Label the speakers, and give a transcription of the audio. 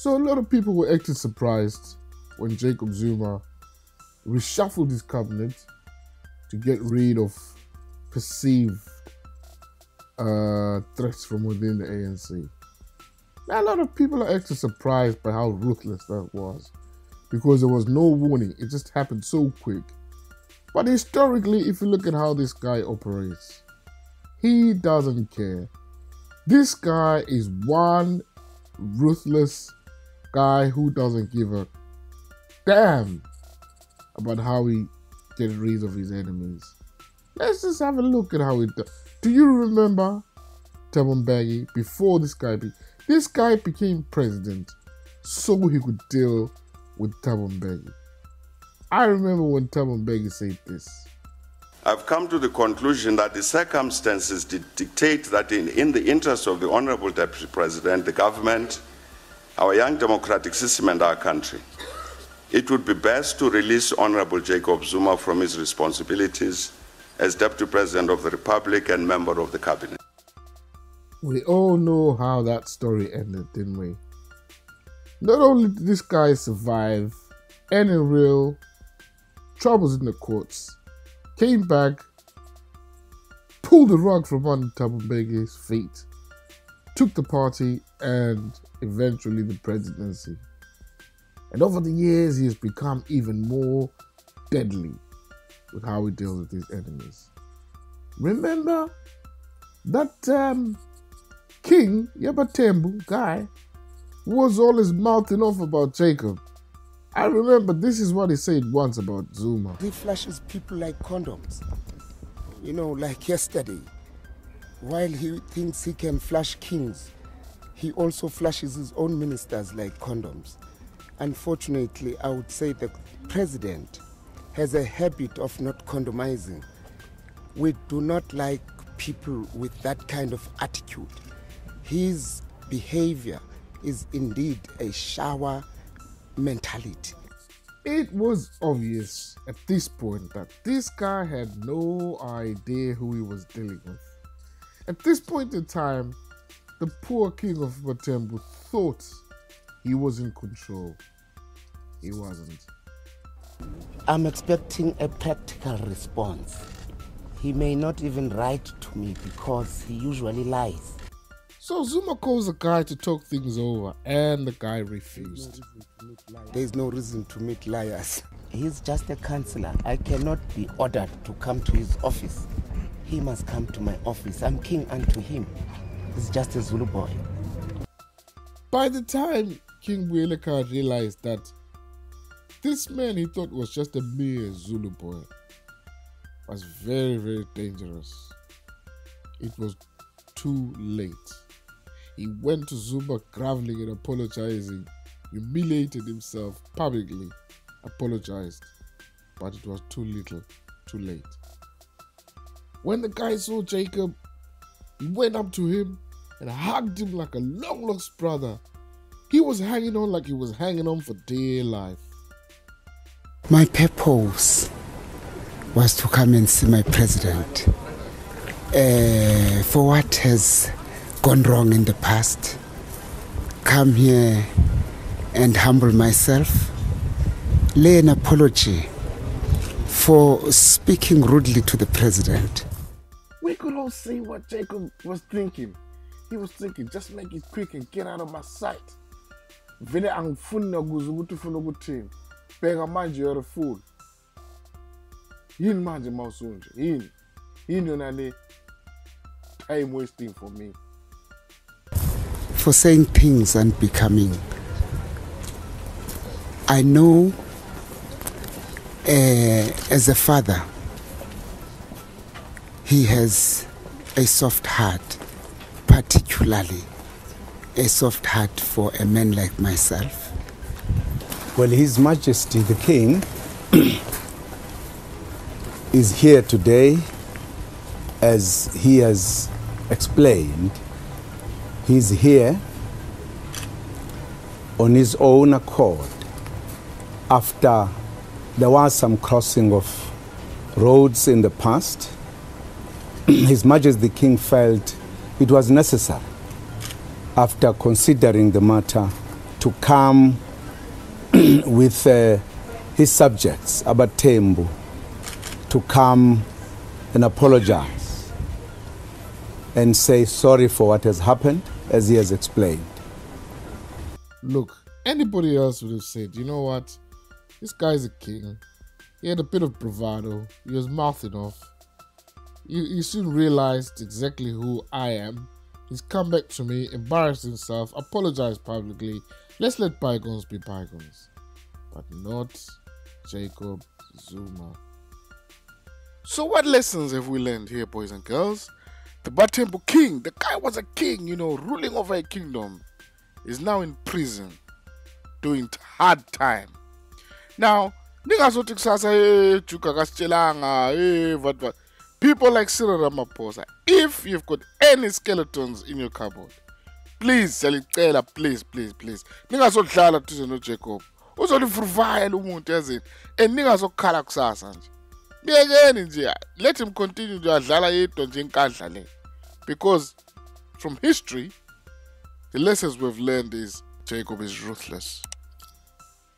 Speaker 1: So a lot of people were actually surprised when Jacob Zuma reshuffled his cabinet to get rid of perceived threats from within the ANC. Now, a lot of people are actually surprised by how ruthless that was, because there was no warning. It just happened so quick. But historically, if you look at how this guy operates, he doesn't care. This guy is one ruthless guy who doesn't give a damn about how he gets rid of his enemies. Let's just have a look at how he does. Do you remember Thabo Mbeki before this guy became president so he could deal with Thabo Mbeki? I remember when Thabo Mbeki said this.
Speaker 2: I've come to the conclusion that the circumstances dictate that in the interest of the Honorable Deputy President, the government, our young democratic system and our country, it would be best to release Honorable Jacob Zuma from his responsibilities as Deputy President of the Republic and member of the Cabinet.
Speaker 1: We all know how that story ended, didn't we? Not only did this guy survive any real troubles in the courts, came back, pulled the rug from under Thabo Mbeki's feet, took the party and eventually the presidency. And over the years, he has become even more deadly with how he deals with his enemies. Remember that King Yabatembu guy was always mouthing off about Jacob? I remember this is what he said once about Zuma.
Speaker 3: He flashes people like condoms. You know, like yesterday. While he thinks he can flash kings, he also flashes his own ministers like condoms. Unfortunately, I would say the president has a habit of not condomizing. We do not like people with that kind of attitude. His behavior is indeed a shower mentality.
Speaker 1: It was obvious at this point that this guy had no idea who he was dealing with. At this point in time, the poor king of Matembu thought he was in control. He wasn't.
Speaker 3: I'm expecting a practical response. He may not even write to me because he usually lies.
Speaker 1: So Zuma calls the guy to talk things over and the guy refused.
Speaker 3: There's no reason to meet liars. He's just a councillor. I cannot be ordered to come to his office. He must come to my office. I'm king unto him. He's just a Zulu boy.
Speaker 1: By the time King Bueleka realized that this man he thought was just a mere Zulu boy was very, very dangerous. It was too late. He went to Zuma groveling and apologizing, humiliated himself publicly, apologized, but it was too little, too late. When the guy saw Jacob, he went up to him and hugged him like a long-lost brother. He was hanging on like he was hanging on for dear life.
Speaker 3: My purpose was to come and see my president. For what has gone wrong in the past, come here and humble myself, lay an apology for speaking rudely to the president.
Speaker 1: We could all see what Jacob was thinking. He was thinking, just make it quick and get out of my sight. Vele angifuni nakuze ukuthi ufuna ukuthini. Bheka manje you're a fool. Yini manje mawusunje? Yini? Yini yona le time wasting for me?
Speaker 3: For saying things unbecoming. I know as a father, he has a soft heart, particularly a soft heart for a man like myself.
Speaker 4: Well, His Majesty the King is here today, as he has explained. He's here on his own accord after there was some crossing of roads in the past. His Majesty the King felt it was necessary, after considering the matter, to come with his subjects, Abatembu, to come and apologize and say sorry for what has happened, as he has explained.
Speaker 1: Look, anybody else would have said, you know what, this guy's a king. He had a bit of bravado. He was mouthing off. He soon realized exactly who I am. He's come back to me, embarrassed himself, apologized publicly. Let's let bygones be bygones. But not Jacob Zuma. So what lessons have we learned here, boys and girls? The Batembu king, the guy was a king, ruling over a kingdom, is now in prison, doing hard time. Now, ningazothi kusasa Juka kasitshelanga what. People like Cyril Ramaphosa, if you've got any skeletons in your cupboard, please, please. Ningazodlala duze no Jacob. Uzolivuruvaya lo muntu yazini. And ningazokhala kusasa nje. Miyekeni nje. Let him continue to adlala yedwa nje inkandla le. Because from history, the lessons we've learned is Jacob is ruthless.